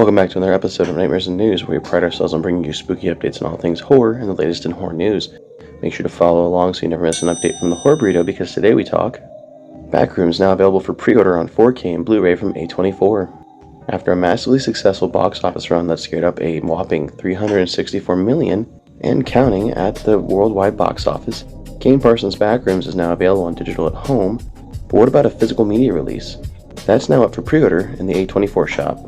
Welcome back to another episode of Nightmares and News, where we pride ourselves on bringing you spooky updates on all things horror and the latest in horror news. Make sure to follow along so you never miss an update from the Horror Burrito, because today we talk Backrooms, now available for pre-order on 4K and Blu-ray from A24. After a massively successful box office run that scared up a whopping $364 million and counting at the worldwide box office, Kane Parsons' Backrooms is now available on digital at home. But what about a physical media release? That's now up for pre-order in the A24 shop.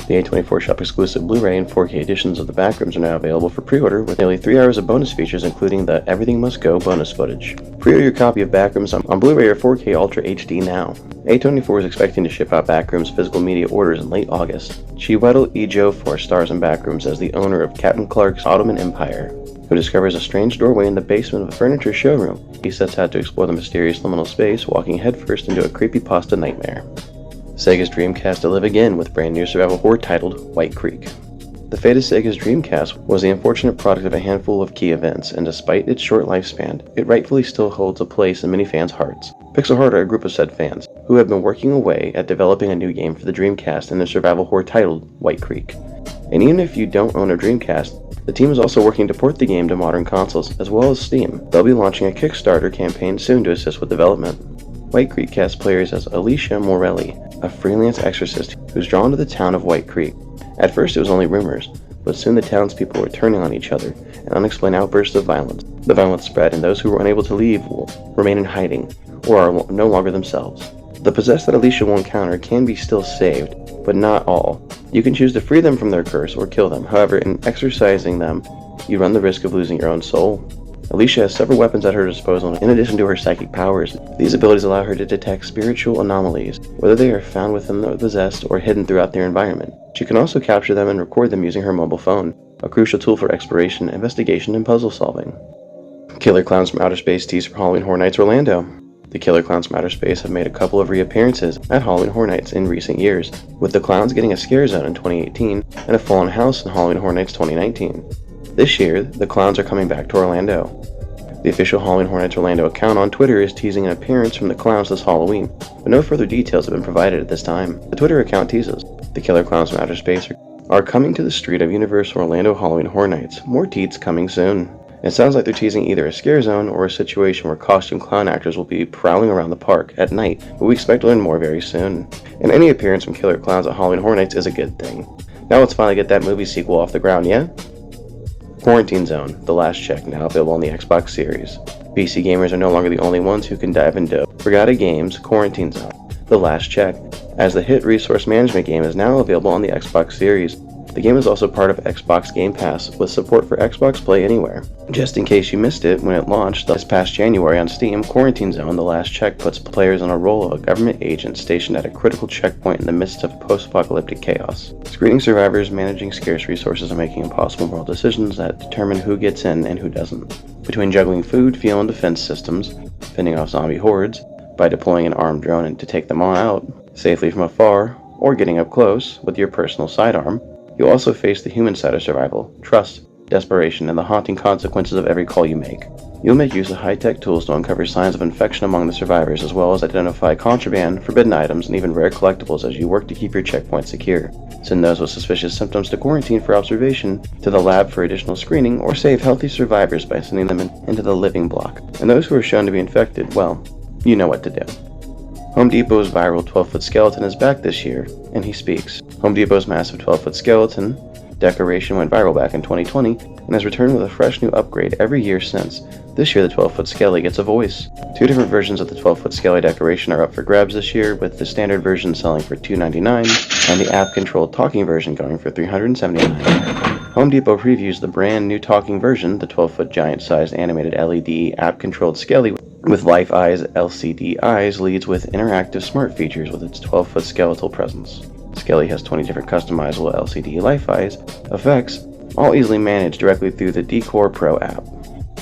The A24 shop exclusive Blu-ray and 4K editions of the Backrooms are now available for pre-order, with nearly 3 hours of bonus features, including the Everything Must Go bonus footage. Pre-order your copy of Backrooms on Blu-ray or 4K Ultra HD now. A24 is expecting to ship out Backrooms physical media orders in late August. Chiwetel Ejiofor stars in Backrooms as the owner of Captain Clark's Ottoman Empire, who discovers a strange doorway in the basement of a furniture showroom. He sets out to explore the mysterious liminal space, walking headfirst into a creepypasta nightmare. Sega's Dreamcast to live again with brand new survival horror titled White Creek. The fate of Sega's Dreamcast was the unfortunate product of a handful of key events, and despite its short lifespan, it rightfully still holds a place in many fans' hearts. Pixel Heart are a group of said fans, who have been working away at developing a new game for the Dreamcast and a survival horror titled White Creek. And even if you don't own a Dreamcast, the team is also working to port the game to modern consoles, as well as Steam. They'll be launching a Kickstarter campaign soon to assist with development. White Creek casts players as Alicia Morelli, a freelance exorcist who's drawn to the town of White Creek. At first it was only rumors, but soon the townspeople were turning on each other, and unexplained outbursts of violence. The violence spread, and those who were unable to leave will remain in hiding, or are no longer themselves. The possessed that Alicia will encounter can be still saved, but not all. You can choose to free them from their curse or kill them. However, in exorcising them, you run the risk of losing your own soul. Alicia has several weapons at her disposal in addition to her psychic powers. These abilities allow her to detect spiritual anomalies, whether they are found within the possessed or hidden throughout their environment. She can also capture them and record them using her mobile phone, a crucial tool for exploration, investigation, and puzzle solving. Killer Clowns from Outer Space tease for Halloween Horror Nights Orlando. The Killer Clowns from Outer Space have made a couple of reappearances at Halloween Horror Nights in recent years, with the clowns getting a scare zone in 2018 and a full-on house in Halloween Horror Nights 2019. This year, the clowns are coming back to Orlando. The official Halloween Horror Nights Orlando account on Twitter is teasing an appearance from the clowns this Halloween, but no further details have been provided at this time. The Twitter account teases, the Killer Clowns from Outer Space are coming to the street of Universal Orlando Halloween Horror Nights. More teats coming soon. It sounds like they're teasing either a scare zone or a situation where costume clown actors will be prowling around the park at night, but we expect to learn more very soon. And any appearance from Killer Clowns at Halloween Horror Nights is a good thing. Now let's finally get that movie sequel off the ground, yeah? Quarantine Zone, The Last Check, now available on the Xbox Series. PC gamers are no longer the only ones who can dive into Forgotten Games' Quarantine Zone, The Last Check, as the hit resource management game is now available on the Xbox Series. The game is also part of Xbox Game Pass, with support for Xbox Play Anywhere. Just in case you missed it when it launched this past January on Steam, Quarantine Zone: The Last Check puts players in a role of a government agent stationed at a critical checkpoint in the midst of post-apocalyptic chaos. Screening survivors, managing scarce resources, and making impossible moral decisions that determine who gets in and who doesn't. Between juggling food, fuel, and defense systems, fending off zombie hordes, by deploying an armed drone to take them all out, safely from afar, or getting up close with your personal sidearm, you'll also face the human side of survival, trust, desperation, and the haunting consequences of every call you make. You'll make use of high-tech tools to uncover signs of infection among the survivors, as well as identify contraband, forbidden items, and even rare collectibles as you work to keep your checkpoint secure. Send those with suspicious symptoms to quarantine for observation, to the lab for additional screening, or save healthy survivors by sending them into the living block. And those who are shown to be infected, well, you know what to do. Home Depot's viral 12-foot skeleton is back this year, and he speaks. Home Depot's massive 12-foot skeleton decoration went viral back in 2020 and has returned with a fresh new upgrade every year since. This year the 12-foot skelly gets a voice. 2 different versions of the 12-foot skelly decoration are up for grabs this year, with the standard version selling for $299 and the app-controlled talking version going for $379. Home Depot previews the brand new talking version, the 12-foot giant-sized animated LED app-controlled skelly with Life Eyes LCD eyes leads with interactive smart features with its 12-foot skeletal presence. Skelly has 20 different customizable LCD Life Eyes effects, all easily managed directly through the Decor Pro app.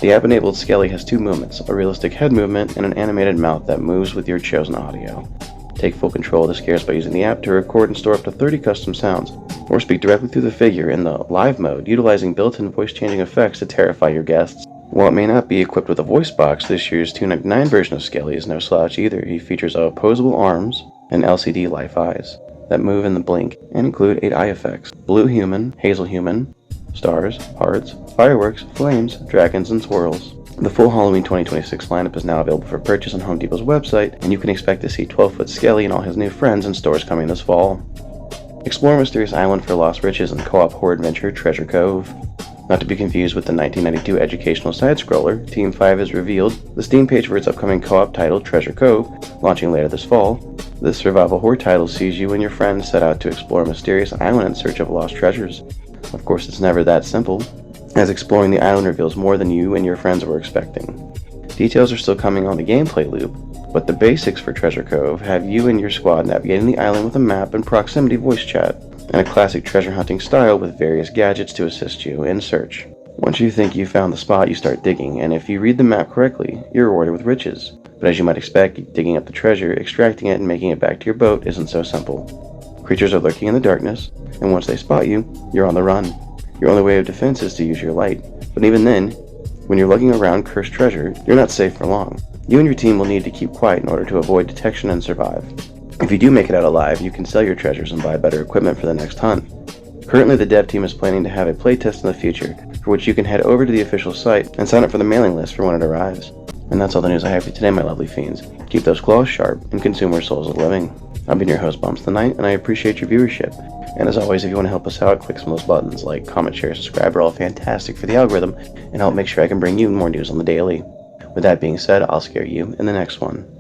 The app-enabled Skelly has 2 movements, a realistic head movement and an animated mouth that moves with your chosen audio. Take full control of the scares by using the app to record and store up to 30 custom sounds, or speak directly through the figure in the live mode, utilizing built-in voice-changing effects to terrify your guests. While it may not be equipped with a voice box, this year's $299 version of Skelly is no slouch either. He features opposable arms and LCD Life Eyes. that move in the blink and include 8 eye effects: blue human, hazel human, stars, hearts, fireworks, flames, dragons, and swirls. The full Halloween 2026 lineup is now available for purchase on Home Depot's website, and you can expect to see 12-foot Skelly and all his new friends in stores coming this fall. Explore Mysterious Island for Lost Riches and co-op horror adventure Treasure Cove. Not to be confused with the 1992 educational side-scroller, Team 5 has revealed the Steam page for its upcoming co-op title Treasure Cove, launching later this fall. This survival horror title sees you and your friends set out to explore a mysterious island in search of lost treasures. Of course, it's never that simple, as exploring the island reveals more than you and your friends were expecting. Details are still coming on the gameplay loop, but the basics for Treasure Cove have you and your squad navigating the island with a map and proximity voice chat, and a classic treasure hunting style with various gadgets to assist you in search. Once you think you've found the spot, you start digging, and if you read the map correctly, you're rewarded with riches. But as you might expect, digging up the treasure, extracting it, and making it back to your boat isn't so simple. Creatures are lurking in the darkness, and once they spot you, you're on the run. Your only way of defense is to use your light, but even then, when you're lugging around cursed treasure, you're not safe for long. You and your team will need to keep quiet in order to avoid detection and survive. If you do make it out alive, you can sell your treasures and buy better equipment for the next hunt. Currently, the dev team is planning to have a playtest in the future, for which you can head over to the official site and sign up for the mailing list for when it arrives. And that's all the news I have for you today, my lovely fiends. Keep those claws sharp and consume more souls of living. I've been your host, Bumps the Night, and I appreciate your viewership. And as always, if you want to help us out, click some of those buttons like comment, share, subscribe are all fantastic for the algorithm and help make sure I can bring you more news on the daily. With that being said, I'll scare you in the next one.